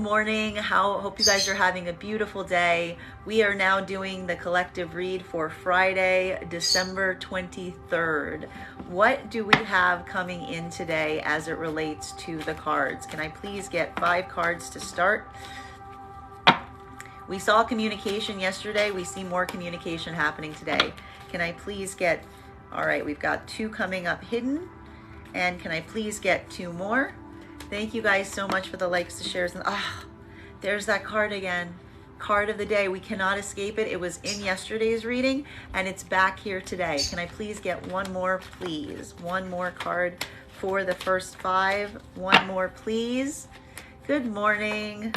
Morning. Hope you guys are having a beautiful day. We are now doing the collective read for Friday, December 23rd. What do we have coming in today as it relates to the cards? Can I please get 5 cards to start? We saw communication yesterday. We see more communication happening today. Can I please get, all right, we've got 2 coming up hidden. And can I please get 2 more? Thank you guys so much for the likes, the shares, and there's that card again. Card of the day. We cannot escape it. It was in yesterday's reading and it's back here today. Can I please get 1 more, please? 1 more card for the first 5. 1 more, please. Good morning.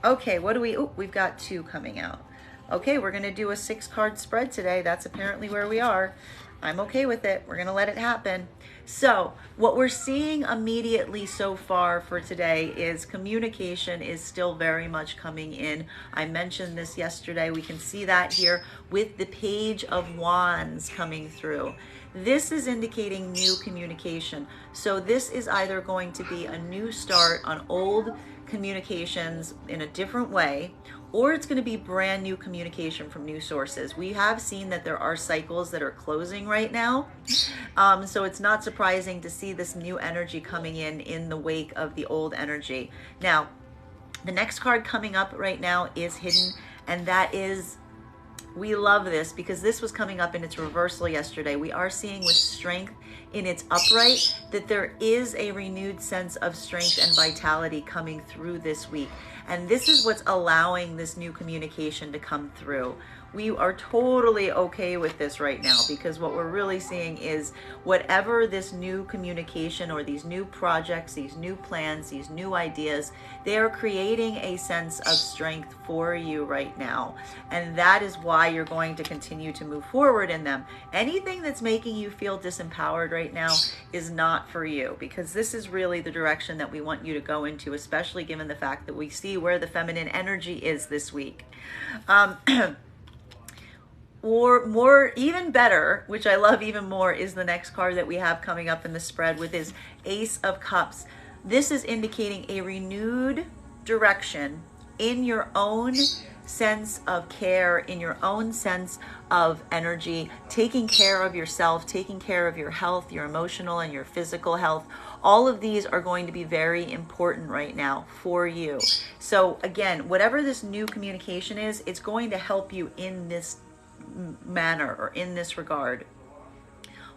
Okay, what do we've got 2 coming out. Okay, we're gonna do a 6-card spread today. That's apparently where we are. I'm okay with it. We're gonna let it happen. So what we're seeing immediately so far for today is communication is still very much coming in. I mentioned this yesterday. We can see that here with the Page of Wands coming through. This is indicating new communication. So this is either going to be a new start on old communications in a different way, or it's going to be brand new communication from new sources. We have seen that there are cycles that are closing right now. So it's not surprising to see this new energy coming in the wake of the old energy. Now, the next card coming up right now is hidden, and that is, we love this because this was coming up in its reversal yesterday. We are seeing with strength in its upright that there is a renewed sense of strength and vitality coming through this week. And this is what's allowing this new communication to come through. We are totally okay with this right now because what we're really seeing is whatever this new communication or these new projects, these new plans, these new ideas, they are creating a sense of strength for you right now. And that is why you're going to continue to move forward in them. Anything that's making you feel disempowered right now is not for you, because this is really the direction that we want you to go into, especially given the fact that we see where the feminine energy is this week. Or more, even better, which I love even more, is the next card that we have coming up in the spread with his Ace of Cups. This is indicating a renewed direction in your own sense of care, in your own sense of energy, taking care of yourself, taking care of your health, your emotional and your physical health. All of these are going to be very important right now for you. So again, whatever this new communication is, it's going to help you in this manner or in this regard.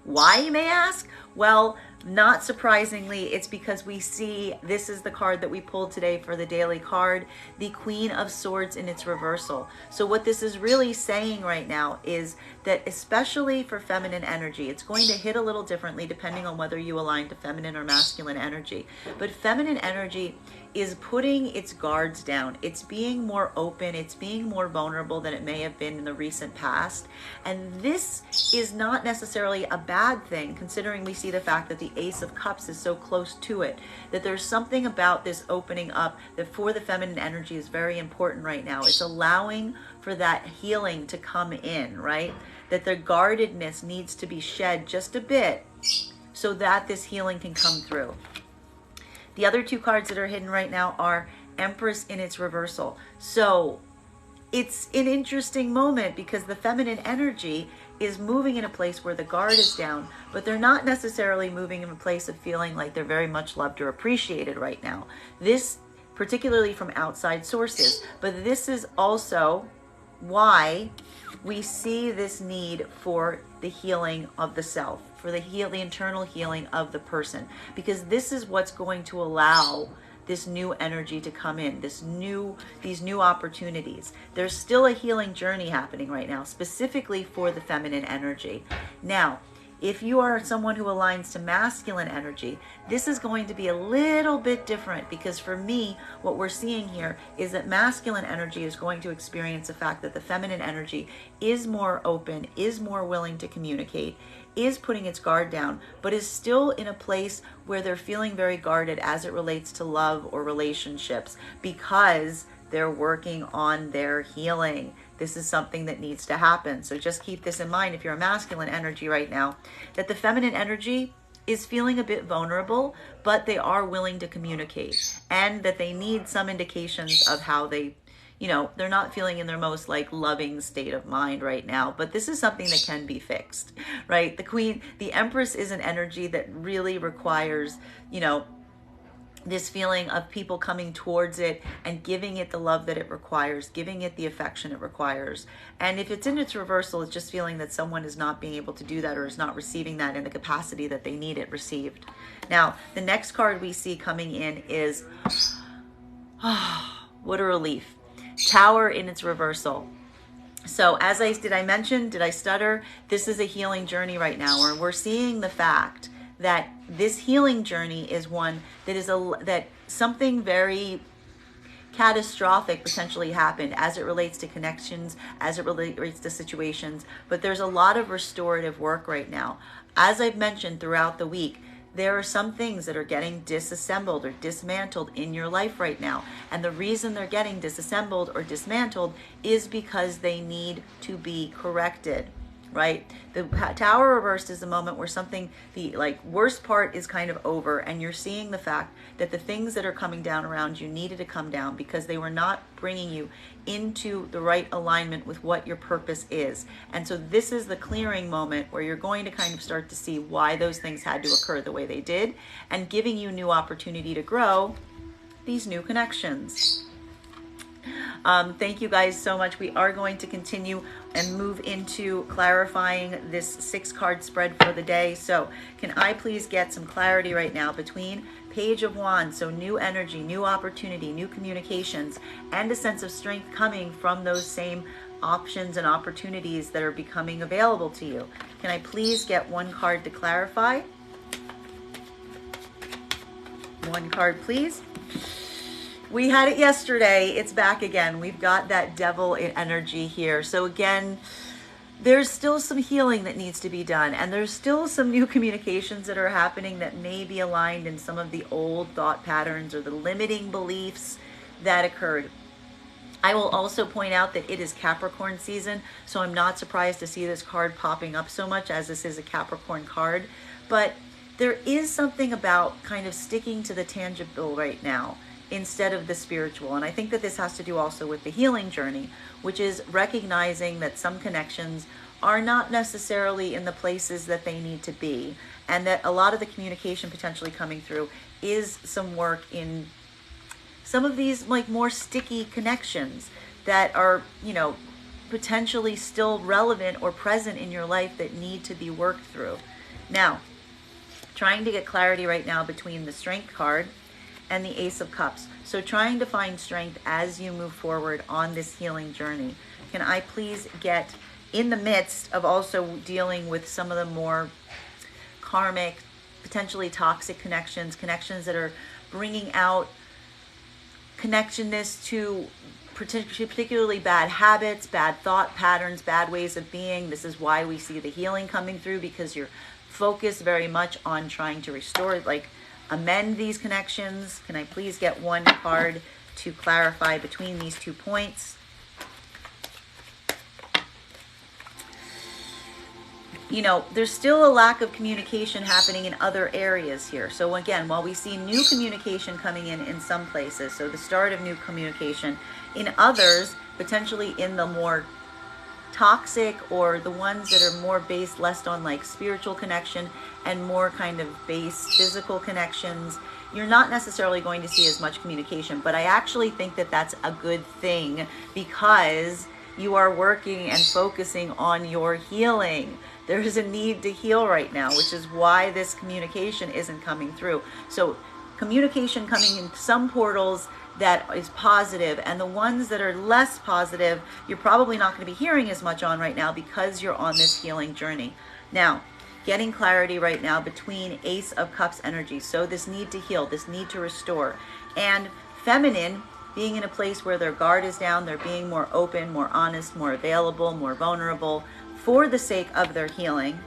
Why, you may ask? Well, not surprisingly, it's because we see this is the card that we pulled today for the daily card, the Queen of Swords in its reversal. So what this is really saying right now is that, especially for feminine energy, it's going to hit a little differently depending on whether you align to feminine or masculine energy. But feminine energy is putting its guards down. It's being more open. It's being more vulnerable than it may have been in the recent past. And this is not necessarily a bad thing, considering we see the fact that the Ace of Cups is so close to it, that there's something about this opening up that for the feminine energy is very important right now. It's allowing for that healing to come in, right? That the guardedness needs to be shed just a bit so that this healing can come through. The other 2 cards that are hidden right now are Empress in its reversal. So it's an interesting moment because the feminine energy is moving in a place where the guard is down, but they're not necessarily moving in a place of feeling like they're very much loved or appreciated right now. This particularly from outside sources, but this is also why we see this need for the healing of the self, for the internal healing of the person, because this is what's going to allow this new energy to come in, these new opportunities. There's still a healing journey happening right now, specifically for the feminine energy. Now, if you are someone who aligns to masculine energy, this is going to be a little bit different, because for me, what we're seeing here is that masculine energy is going to experience the fact that the feminine energy is more open, is more willing to communicate, is putting its guard down, but is still in a place where they're feeling very guarded as it relates to love or relationships, because they're working on their healing. This is something that needs to happen. So just keep this in mind if you're a masculine energy right now, that the feminine energy is feeling a bit vulnerable, but they are willing to communicate, and that they need some indications of how they, they're not feeling in their most like loving state of mind right now, but this is something that can be fixed, right? The Empress is an energy that really requires, this feeling of people coming towards it and giving it the love that it requires, giving it the affection it requires. And if it's in its reversal, it's just feeling that someone is not being able to do that or is not receiving that in the capacity that they need it received. Now, the next card we see coming in is, what a relief. Tower in its reversal. So did I stutter? This is a healing journey right now, where we're seeing the fact that this healing journey is one that that something very catastrophic potentially happened as it relates to connections, as it relates to situations, but there's a lot of restorative work right now. As I've mentioned throughout the week, there are some things that are getting disassembled or dismantled in your life right now. And the reason they're getting disassembled or dismantled is because they need to be corrected. Right? The Tower reversed is the moment where the worst part is kind of over, and you're seeing the fact that the things that are coming down around you needed to come down because they were not bringing you into the right alignment with what your purpose is. And so this is the clearing moment where you're going to kind of start to see why those things had to occur the way they did, and giving you new opportunity to grow these new connections. Thank you guys so much. We are going to continue and move into clarifying this 6-card spread for the day. So can I please get some clarity right now between Page of Wands, so new energy, new opportunity, new communications, and a sense of strength coming from those same options and opportunities that are becoming available to you. Can I please get one card to clarify? One card, please. We had it yesterday. It's back again. We've got that devil energy here. So again, there's still some healing that needs to be done. And there's still some new communications that are happening that may be aligned in some of the old thought patterns or the limiting beliefs that occurred. I will also point out that it is Capricorn season, so I'm not surprised to see this card popping up so much, as this is a Capricorn card. But there is something about kind of sticking to the tangible right now instead of the spiritual. And I think that this has to do also with the healing journey, which is recognizing that some connections are not necessarily in the places that they need to be, and that a lot of the communication potentially coming through is some work in some of these like more sticky connections that are, potentially still relevant or present in your life that need to be worked through. Now, trying to get clarity right now between the Strength card and the Ace of Cups. So trying to find strength as you move forward on this healing journey. Can I please get, in the midst of also dealing with some of the more karmic, potentially toxic connections that are bringing out connectionness to particularly bad habits, bad thought patterns, bad ways of being. This is why we see the healing coming through, because you're focused very much on trying to restore, amend these connections. Can I please get one card to clarify between these 2 points? There's still a lack of communication happening in other areas here. So again, while we see new communication coming in some places, so the start of new communication, in others, potentially in the more toxic or the ones that are more based less on spiritual connection and more kind of base physical connections, you're not necessarily going to see as much communication. But I actually think that that's a good thing, because you are working and focusing on your healing. There is a need to heal right now, which is why this communication isn't coming through. So communication coming in some portals that is positive, and the ones that are less positive, you're probably not going to be hearing as much on right now because you're on this healing journey. Now, getting clarity right now between Ace of Cups energy. So this need to heal, this need to restore, and feminine being in a place where their guard is down, they're being more open, more honest, more available, more vulnerable for the sake of their healing.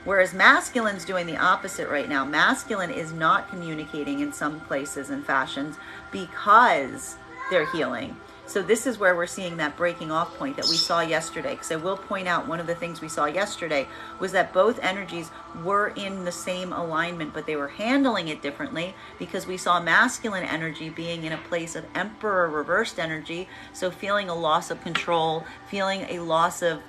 Whereas masculine's doing the opposite right now. Masculine is not communicating in some places and fashions because they're healing. So this is where we're seeing that breaking off point that we saw yesterday. Because I will point out, one of the things we saw yesterday was that both energies were in the same alignment, but they were handling it differently, because we saw masculine energy being in a place of Emperor reversed energy. So feeling a loss of control, feeling a loss of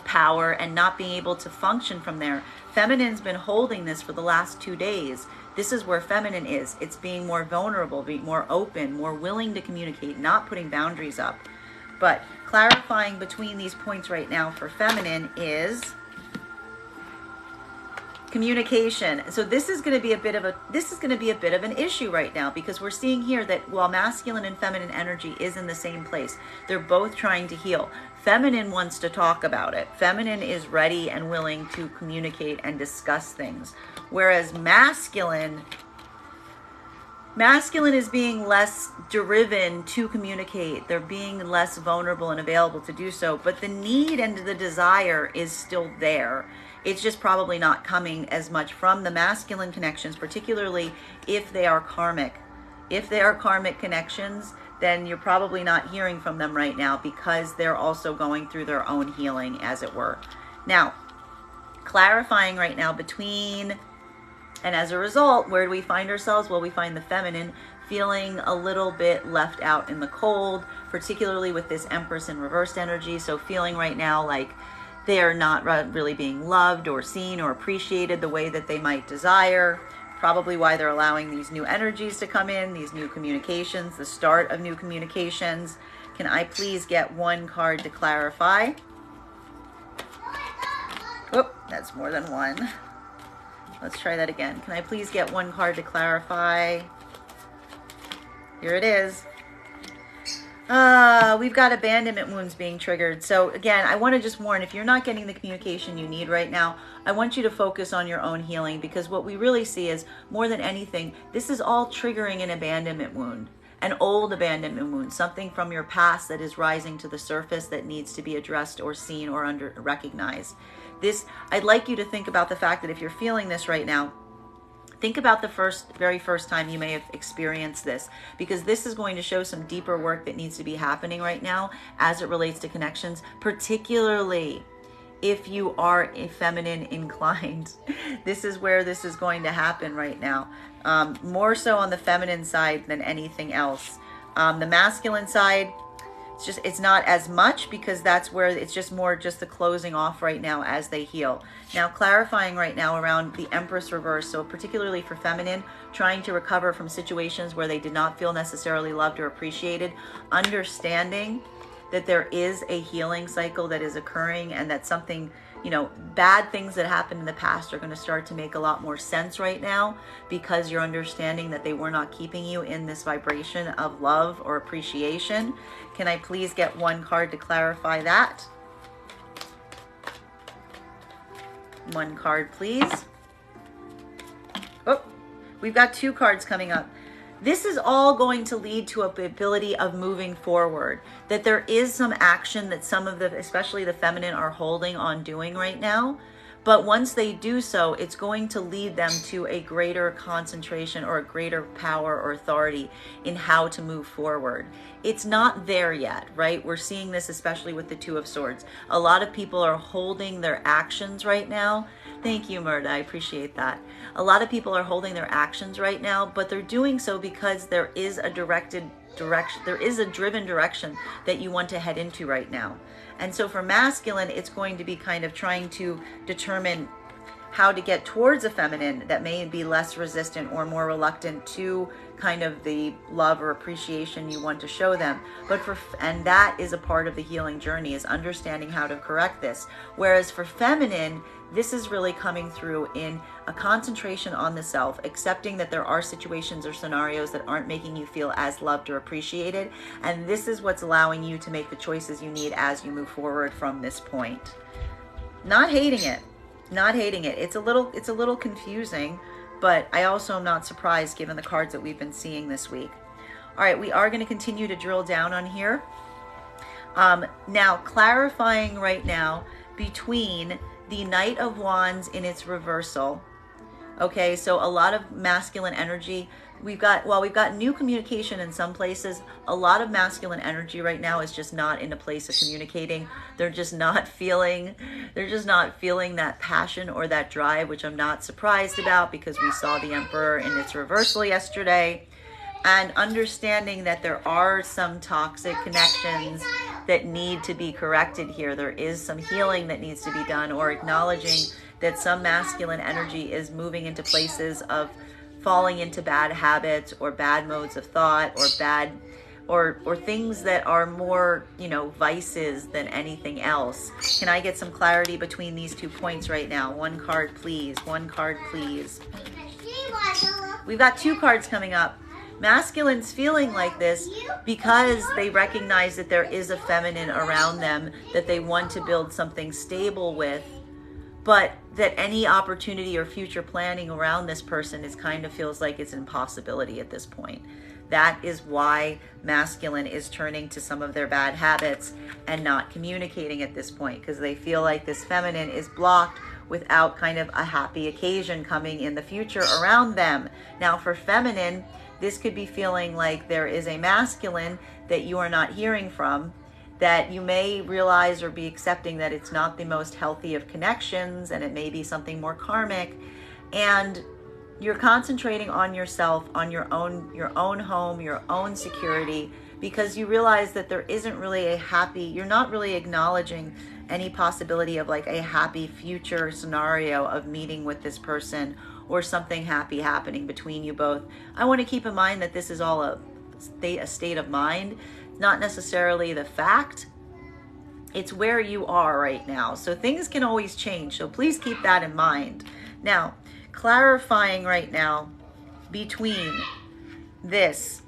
power, and not being able to function from there. Feminine's been holding this for the last 2 days. This is where feminine is. It's being more vulnerable, being more open, more willing to communicate, not putting boundaries up. But clarifying between these points right now for feminine is communication. So this is going to be a bit of an issue right now, because we're seeing here that while masculine and feminine energy is in the same place, they're both trying to heal. Feminine wants to talk about it. Feminine is ready and willing to communicate and discuss things. Whereas masculine is being less driven to communicate. They're being less vulnerable and available to do so. But the need and the desire is still there. It's just probably not coming as much from the masculine connections, particularly if they are karmic. If they are karmic connections, then you're probably not hearing from them right now, because they're also going through their own healing, as it were. Now, clarifying right now between, and as a result, where do we find ourselves? Well, we find the feminine feeling a little bit left out in the cold, particularly with this Empress in reversed energy. So feeling right now like they are not really being loved or seen or appreciated the way that they might desire. Probably why they're allowing these new energies to come in, these new communications, the start of new communications. Can I please get one card to clarify? Oh, that's more than one. Let's try that again. Can I please get one card to clarify? Here it is. We've got abandonment wounds being triggered. So again, I want to just warn, if you're not getting the communication you need right now, I want you to focus on your own healing, because what we really see is, more than anything, this is all triggering an abandonment wound, an old abandonment wound, something from your past that is rising to the surface that needs to be addressed or seen or recognized. I'd like you to think about the fact that if you're feeling this right now, think about the very first time you may have experienced this, because this is going to show some deeper work that needs to be happening right now as it relates to connections, particularly if you are a feminine inclined. This is where this is going to happen right now. More so on the feminine side than anything else. The masculine side, it's not as much, because that's where it's just more just the closing off right now as they heal. Now, clarifying right now around the Empress reverse, so particularly for feminine, trying to recover from situations where they did not feel necessarily loved or appreciated, understanding that there is a healing cycle that is occurring, and that something, bad things that happened in the past are going to start to make a lot more sense right now, because you're understanding that they were not keeping you in this vibration of love or appreciation. Can I please get one card to clarify that? One card, please. Oh, we've got two cards coming up. This is all going to lead to a ability of moving forward, that there is some action that some of especially the feminine, are holding on doing right now. But once they do so, it's going to lead them to a greater concentration or a greater power or authority in how to move forward. It's not there yet, right? We're seeing this especially with the Two of Swords. A lot of people are holding their actions right now. Thank you, Murda. I appreciate that. A lot of people are holding their actions right now, but they're doing so because there is a directed direction. There is a driven direction that you want to head into right now. And so for masculine, it's going to be kind of trying to determine how to get towards a feminine that may be less resistant or more reluctant to kind of the love or appreciation you want to show them. And that is a part of the healing journey, is understanding how to correct this. Whereas for feminine, this is really coming through in a concentration on the self, accepting that there are situations or scenarios that aren't making you feel as loved or appreciated. And this is what's allowing you to make the choices you need as you move forward from this point. Not hating it. Not hating it. It's a little confusing, but I also am not surprised given the cards that we've been seeing this week. All right, we are going to continue to drill down on here. Now, clarifying right now between the Knight of Wands in its reversal. Okay, so a lot of masculine energy we've got new communication in some places. A lot of masculine energy right now is just not in a place of communicating. They're just not feeling that passion or that drive, which I'm not surprised about, because we saw the Emperor in its reversal yesterday. And understanding that there are some toxic connections that need to be corrected here. There is some healing that needs to be done, or acknowledging that some masculine energy is moving into places of falling into bad habits or bad modes of thought, or bad or things that are more, vices than anything else. Can I get some clarity between these 2 points right now? One card, please. One card, please. We've got 2 cards coming up. Masculine's feeling like this because they recognize that there is a feminine around them that they want to build something stable with, but that any opportunity or future planning around this person feels like it's an impossibility at this point. That is why masculine is turning to some of their bad habits and not communicating at this point, because they feel like this feminine is blocked without kind of a happy occasion coming in the future around them. Now for feminine, this could be feeling like there is a masculine that you are not hearing from, that you may realize or be accepting that it's not the most healthy of connections, and it may be something more karmic, and you're concentrating on yourself, on your own home, your own security, because you realize that there isn't really you're not really acknowledging any possibility of like a happy future scenario of meeting with this person or something happy happening between you both. I want to keep in mind that this is all a state of mind, not necessarily the fact. It's where you are right now. So things can always change. So please keep that in mind. Now, clarifying right now between this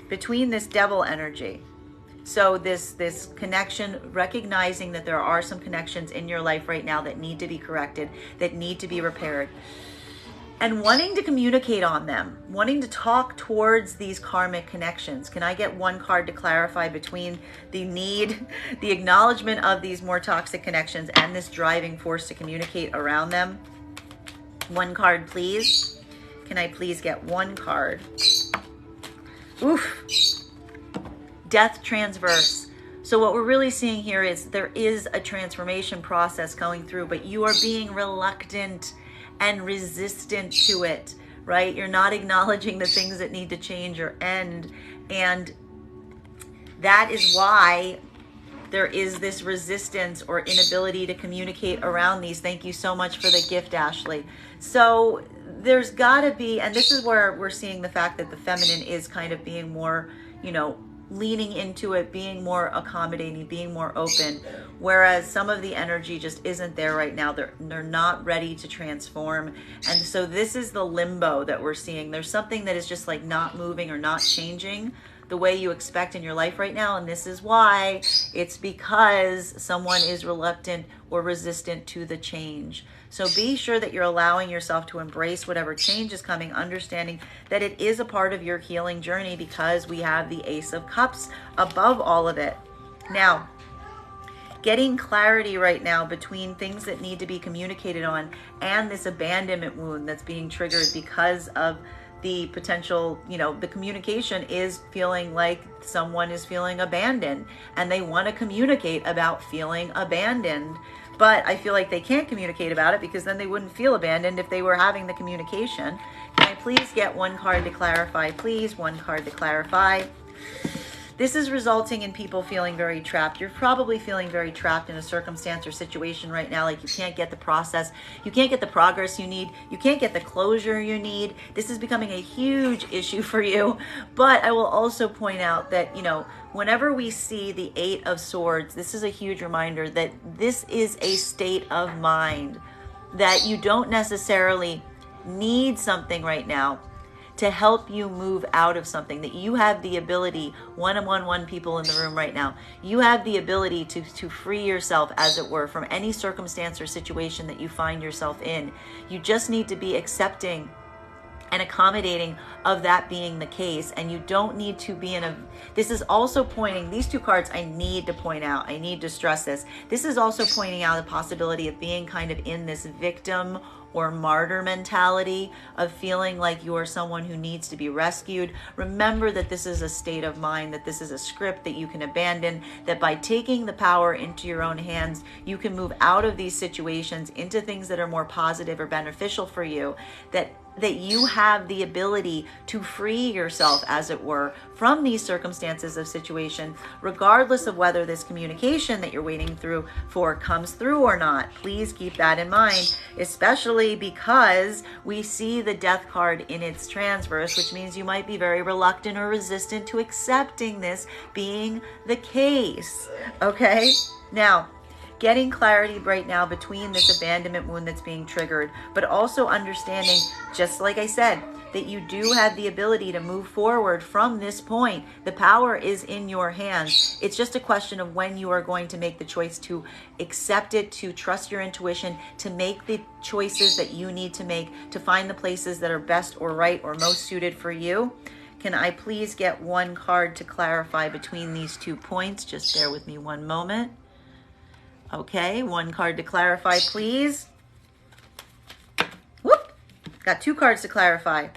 between this devil energy. So this connection, recognizing that there are some connections in your life right now that need to be corrected, that need to be repaired, and wanting to communicate on them, wanting to talk towards these karmic connections. Can I get one card to clarify between the acknowledgement of these more toxic connections and this driving force to communicate around them? One card, please. Can I please get one card? Oof. Death transverse. So what we're really seeing here is there is a transformation process going through, but you are being reluctant and resistant to it, right? You're not acknowledging the things that need to change or end. And that is why there is this resistance or inability to communicate around these. Thank you so much for the gift, Ashley. So there's got to be, and this is where we're seeing the fact that the feminine is kind of being more, leaning into it, being more accommodating, being more open, whereas some of the energy just isn't there right now. They're not ready to transform. And so this is the limbo that we're seeing. There's something that is just like not moving or not changing the way you expect in your life right now. And this is why. It's because someone is reluctant or resistant to the change. So be sure that you're allowing yourself to embrace whatever change is coming, understanding that it is a part of your healing journey, because we have the Ace of Cups above all of it. Now, getting clarity right now between things that need to be communicated on and this abandonment wound that's being triggered because of the potential, the communication is feeling like someone is feeling abandoned and they want to communicate about feeling abandoned. But I feel like they can't communicate about it because then they wouldn't feel abandoned if they were having the communication. Can I please get one card to clarify, please? One card to clarify. This is resulting in people feeling very trapped. You're probably feeling very trapped in a circumstance or situation right now, like you can't get the process, you can't get the progress you need, you can't get the closure you need. This is becoming a huge issue for you. But I will also point out that, whenever we see the Eight of Swords, this is a huge reminder that this is a state of mind, that you don't necessarily need something right now to help you move out of something, that you have the ability, one people in the room right now, you have the ability to free yourself, as it were, from any circumstance or situation that you find yourself in. You just need to be accepting and accommodating of that being the case, and you don't need to be this is also pointing, these two cards I need to point out, I need to stress this is also pointing out the possibility of being kind of in this victim or martyr mentality of feeling like you are someone who needs to be rescued. Remember that this is a state of mind, that this is a script that you can abandon, that by taking the power into your own hands, you can move out of these situations into things that are more positive or beneficial for you, that you have the ability to free yourself, as it were, from these circumstances of situation, regardless of whether this communication that you're waiting for comes through or not. Please keep that in mind, especially because we see the death card in its transverse, which means you might be very reluctant or resistant to accepting this being the case. Okay? Now, getting clarity right now between this abandonment wound that's being triggered, but also understanding, just like I said, that you do have the ability to move forward from this point. The power is in your hands. It's just a question of when you are going to make the choice to accept it, to trust your intuition, to make the choices that you need to make, to find the places that are best or right or most suited for you. Can I please get one card to clarify between these 2 points? Just bear with me one moment. Okay, one card to clarify, please. Whoop! Got 2 cards to clarify.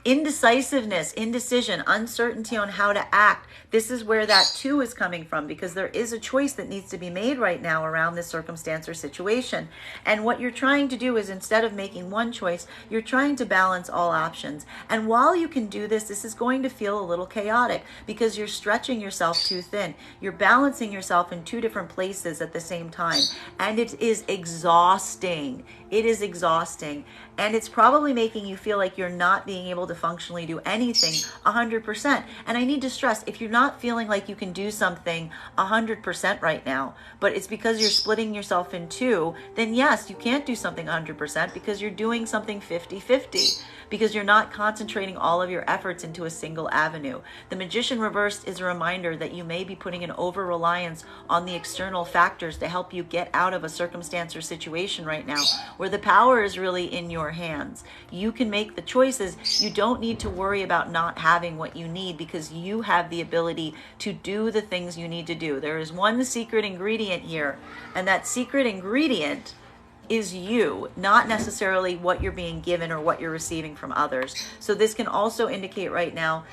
Indecisiveness, indecision, uncertainty on how to act. This is where that 2 is coming from, because there is a choice that needs to be made right now around this circumstance or situation. And what you're trying to do is, instead of making one choice, you're trying to balance all options. And while you can do this, this is going to feel a little chaotic because you're stretching yourself too thin. You're balancing yourself in 2 different places at the same time. And it is exhausting. It is exhausting. And it's probably making you feel like you're not being able to functionally do anything 100%. And I need to stress, if you're not feeling like you can do something 100% right now, but it's because you're splitting yourself in 2, then yes, you can't do something 100% because you're doing something 50-50, because you're not concentrating all of your efforts into a single avenue. The Magician reversed is a reminder that you may be putting an over-reliance on the external factors to help you get out of a circumstance or situation right now, where the power is really in your hands. You can make the choices. You don't need to worry about not having what you need, because you have the ability to do the things you need to do. There is one secret ingredient here, and that secret ingredient is you, not necessarily what you're being given or what you're receiving from others. So this can also indicate right now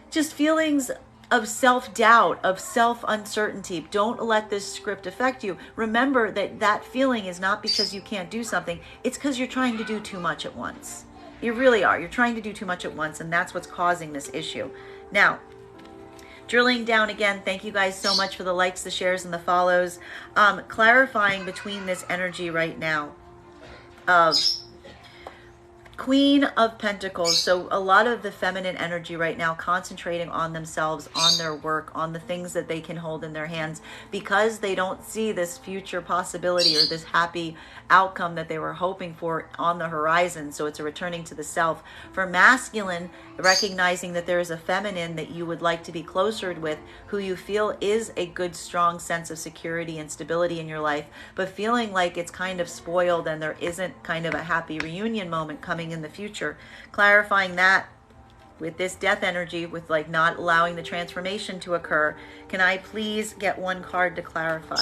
just feelings of self-doubt, of self-uncertainty. Don't let this script affect you. Remember that that feeling is not because you can't do something. It's because you're trying to do too much at once. You really are. You're trying to do too much at once, and that's what's causing this issue. Now, drilling down again, thank you guys so much for the likes, the shares, and the follows. Clarifying between this energy right now of Queen of Pentacles. So a lot of the feminine energy right now concentrating on themselves, on their work, on the things that they can hold in their hands, because they don't see this future possibility or this happy outcome that they were hoping for on the horizon. So it's a returning to the self. For masculine, recognizing that there is a feminine that you would like to be closer with, who you feel is a good, strong sense of security and stability in your life, but feeling like it's kind of spoiled and there isn't kind of a happy reunion moment coming in the future. Clarifying that with this death energy, with like not allowing the transformation to occur. Can I please get one card to clarify?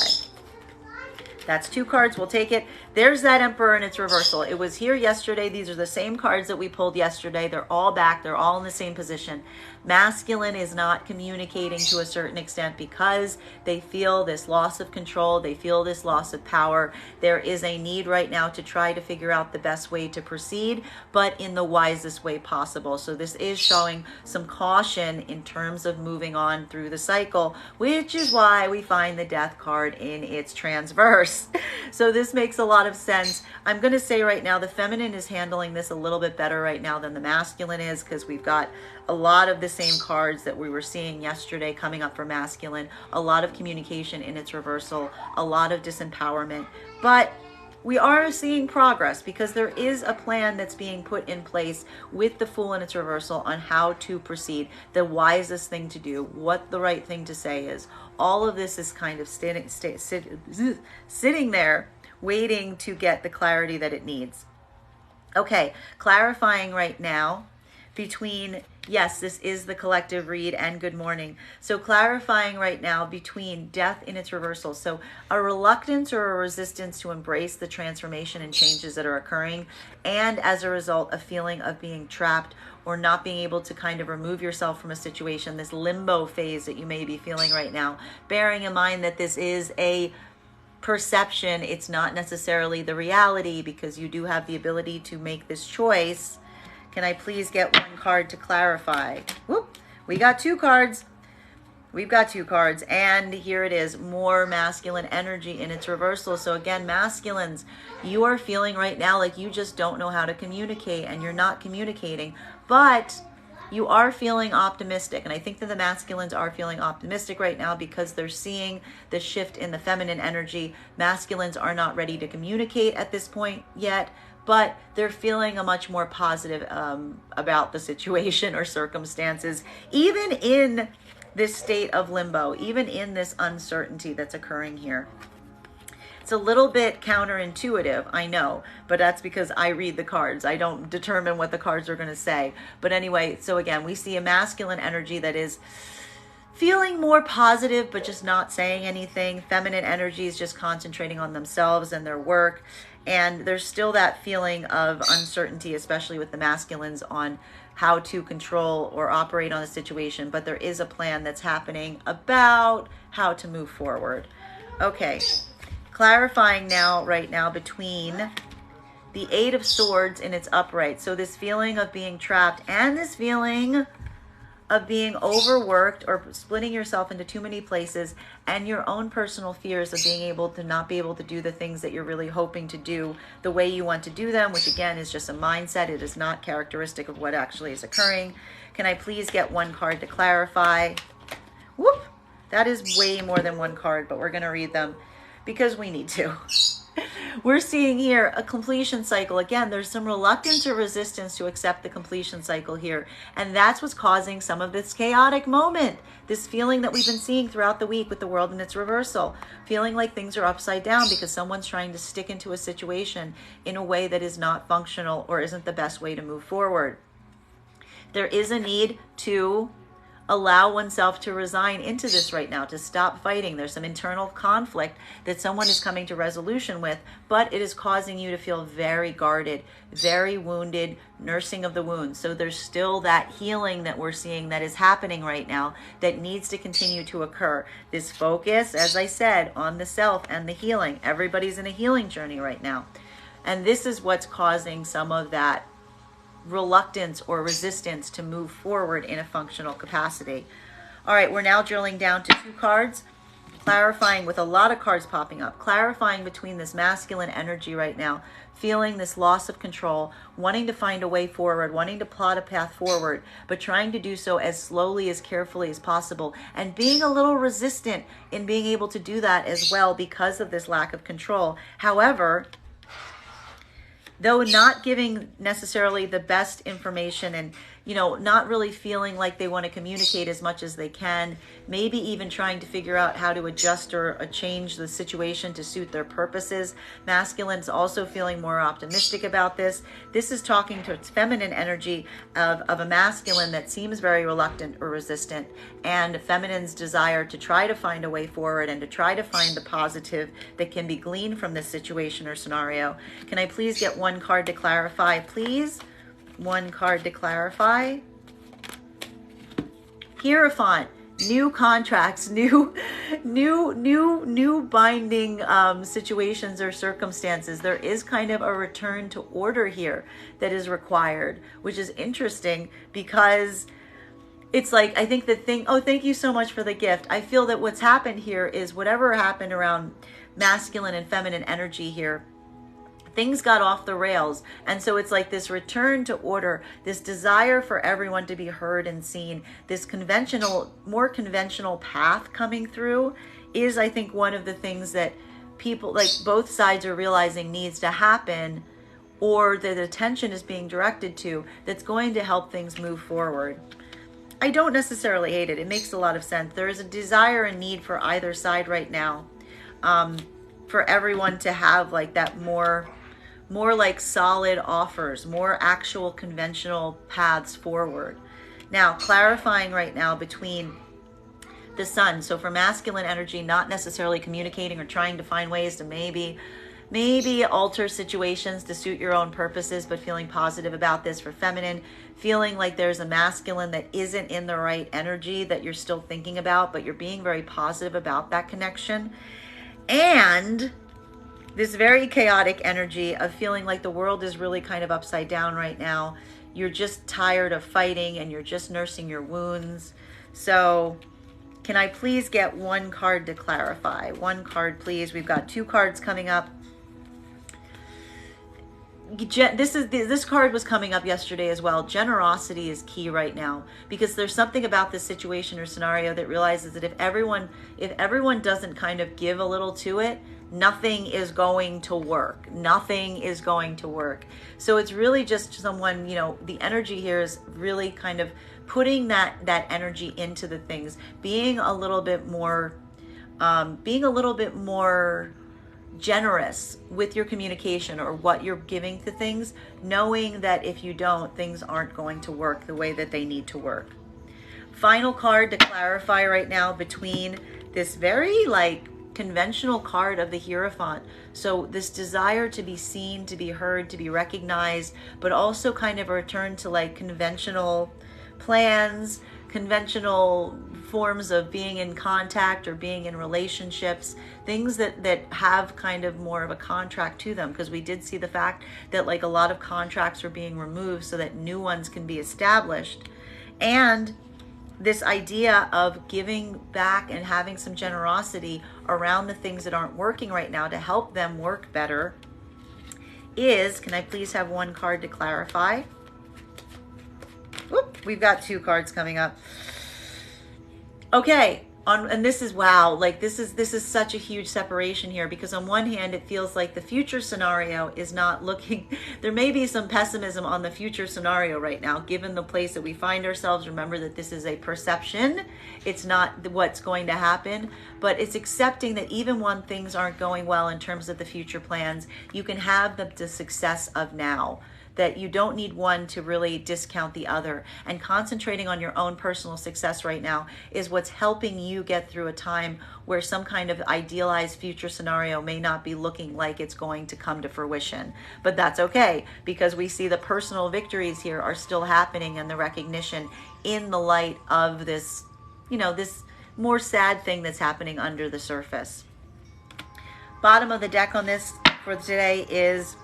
That's 2 cards. We'll take it. There's that Emperor in its reversal. It was here yesterday. These are the same cards that we pulled yesterday. They're all back. They're all in the same position. Masculine is not communicating to a certain extent because they feel this loss of control. They feel this loss of power. There is a need right now to try to figure out the best way to proceed, but in the wisest way possible. So this is showing some caution in terms of moving on through the cycle, which is why we find the Death card in its transverse. So this makes a lot of sense. I'm going to say right now the feminine is handling this a little bit better right now than the masculine is, because we've got a lot of the same cards that we were seeing yesterday coming up for masculine, a lot of communication in its reversal, a lot of disempowerment. But we are seeing progress because there is a plan that's being put in place with the Fool in its reversal on how to proceed, the wisest thing to do, what the right thing to say is. All of this is kind of sitting there waiting to get the clarity that it needs. Okay, clarifying right now between Yes, this is the collective read, and good morning. So clarifying right now between death in its reversal. So a reluctance or a resistance to embrace the transformation and changes that are occurring, and as a result, a feeling of being trapped or not being able to kind of remove yourself from a situation, this limbo phase that you may be feeling right now. Bearing in mind that this is a perception, it's not necessarily the reality, because you do have the ability to make this choice. Can I please get one card to clarify? Whoop, we got two cards. We've got two cards, and here it is, more masculine energy in its reversal. So again, masculines, you are feeling right now like you just don't know how to communicate, and you're not communicating, but you are feeling optimistic. And I think that the masculines are feeling optimistic right now because they're seeing the shift in the feminine energy. Masculines are not ready to communicate at this point yet, but they're feeling a much more positive about the situation or circumstances, even in this state of limbo, even in this uncertainty that's occurring here. It's a little bit counterintuitive, I know, but that's because I read the cards. I don't determine what the cards are going to say. But anyway, so again, we see a masculine energy that is feeling more positive, but just not saying anything. Feminine energy is just concentrating on themselves and their work. And there's still that feeling of uncertainty, especially with the masculines, on how to control or operate on a situation. But there is a plan that's happening about how to move forward. Okay, clarifying now, right now, between the Eight of Swords in its upright. So this feeling of being trapped and this feeling of being overworked or splitting yourself into too many places, and your own personal fears of being able to not be able to do the things that you're really hoping to do the way you want to do them, which again is just a mindset. It is not characteristic of what actually is occurring. Can I please get one card to clarify? Whoop! That is way more than one card, but we're going to read them because we need to. We're seeing here a completion cycle. Again, there's some reluctance or resistance to accept the completion cycle here. And that's what's causing some of this chaotic moment, this feeling that we've been seeing throughout the week with the world in its reversal, feeling like things are upside down because someone's trying to stick into a situation in a way that is not functional or isn't the best way to move forward. There is a need to allow oneself to resign into this right now, to stop fighting. There's some internal conflict that someone is coming to resolution with, but it is causing you to feel very guarded, very wounded, nursing of the wounds. So there's still that healing that we're seeing that is happening right now that needs to continue to occur. This focus, as I said, on the self and the healing. Everybody's in a healing journey right now. And this is what's causing some of that reluctance or resistance to move forward in a functional capacity. All right, we're now drilling down to two cards, clarifying with a lot of cards popping up, clarifying between this masculine energy right now, feeling this loss of control, wanting to find a way forward, wanting to plot a path forward, but trying to do so as slowly, as carefully as possible, and being a little resistant in being able to do that as well because of this lack of control. However, though not giving necessarily the best information and, not really feeling like they want to communicate as much as they can, maybe even trying to figure out how to adjust or change the situation to suit their purposes. Masculine's also feeling more optimistic about this. This is talking to its feminine energy of a masculine that seems very reluctant or resistant, and feminine's desire to try to find a way forward and to try to find the positive that can be gleaned from this situation or scenario. Can I please get one card to clarify, please? One card to clarify. Hierophant, new contracts, new binding situations or circumstances. There is kind of a return to order here that is required, which is interesting because it's like, I think the thing, oh, thank you so much for the gift. I feel that what's happened here is whatever happened around masculine and feminine energy here, things got off the rails. And so it's like this return to order, this desire for everyone to be heard and seen, this more conventional path coming through is, I think, one of the things that people, like both sides, are realizing needs to happen, or that attention is being directed to, that's going to help things move forward. I don't necessarily hate it. It makes a lot of sense. There is a desire and need for either side right now, for everyone to have like that more like solid offers, more actual conventional paths forward. Now, clarifying right now between the sun. So for masculine energy, not necessarily communicating or trying to find ways to maybe alter situations to suit your own purposes, but feeling positive about this. For feminine, feeling like there's a masculine that isn't in the right energy that you're still thinking about, but you're being very positive about that connection. And this very chaotic energy of feeling like the world is really kind of upside down right now. You're just tired of fighting and you're just nursing your wounds. So can I please get one card to clarify? One card, please. We've got 2 cards coming up. This card was coming up yesterday as well. Generosity is key right now, because there's something about this situation or scenario that realizes that if everyone doesn't kind of give a little to it, nothing is going to work. Nothing is going to work. So it's really just someone, the energy here is really kind of putting that energy into the things, being a little bit more generous with your communication or what you're giving to things, knowing that if you don't, things aren't going to work the way that they need to work. Final card to clarify right now between this very conventional card of the Hierophant. So this desire to be seen, to be heard, to be recognized, but also kind of a return to conventional plans, conventional forms of being in contact or being in relationships, things that have kind of more of a contract to them, because we did see the fact that a lot of contracts are being removed so that new ones can be established. And this idea of giving back and having some generosity around the things that aren't working right now to help them work better is, can I please have one card to clarify? Whoop, we've got 2 cards coming up. Okay, and this is, wow, this is such a huge separation here, because on one hand it feels like the future scenario is not looking, there may be some pessimism on the future scenario right now given the place that we find ourselves. Remember that this is a perception, it's not what's going to happen, but it's accepting that even when things aren't going well in terms of the future plans, you can have the success of now, that you don't need one to really discount the other. And concentrating on your own personal success right now is what's helping you get through a time where some kind of idealized future scenario may not be looking like it's going to come to fruition. But that's okay, because we see the personal victories here are still happening, and the recognition in the light of this, this more sad thing that's happening under the surface. Bottom of the deck on this for today is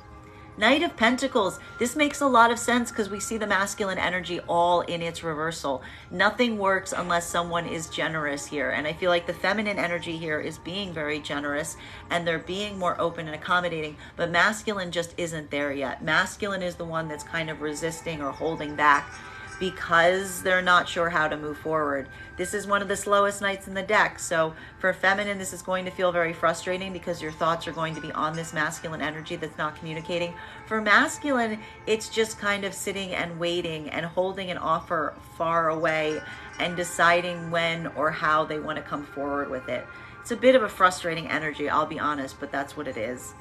Knight of Pentacles. This makes a lot of sense because we see the masculine energy all in its reversal. Nothing works unless someone is generous here. And I feel like the feminine energy here is being very generous and they're being more open and accommodating, but masculine just isn't there yet. Masculine is the one that's kind of resisting or holding back because they're not sure how to move forward. This is one of the slowest nights in the deck. So for feminine, this is going to feel very frustrating because your thoughts are going to be on this masculine energy that's not communicating. For masculine, it's just kind of sitting and waiting and holding an offer far away and deciding when or how they want to come forward with it. It's a bit of a frustrating energy, I'll be honest, but that's what it is.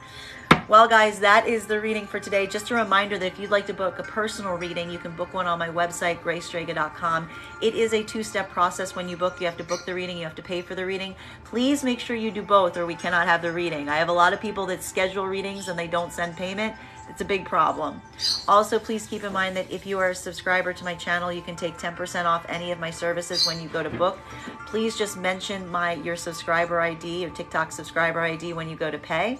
Well, guys, that is the reading for today. Just a reminder that if you'd like to book a personal reading, you can book one on my website, graystrega.com. It is a 2-step process when you book. You have to book the reading, you have to pay for the reading. Please make sure you do both or we cannot have the reading. I have a lot of people that schedule readings and they don't send payment. It's a big problem. Also, please keep in mind that if you are a subscriber to my channel, you can take 10% off any of my services when you go to book. Please just mention your subscriber ID or TikTok subscriber ID when you go to pay.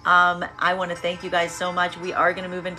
I want to thank you guys so much. We are going to move into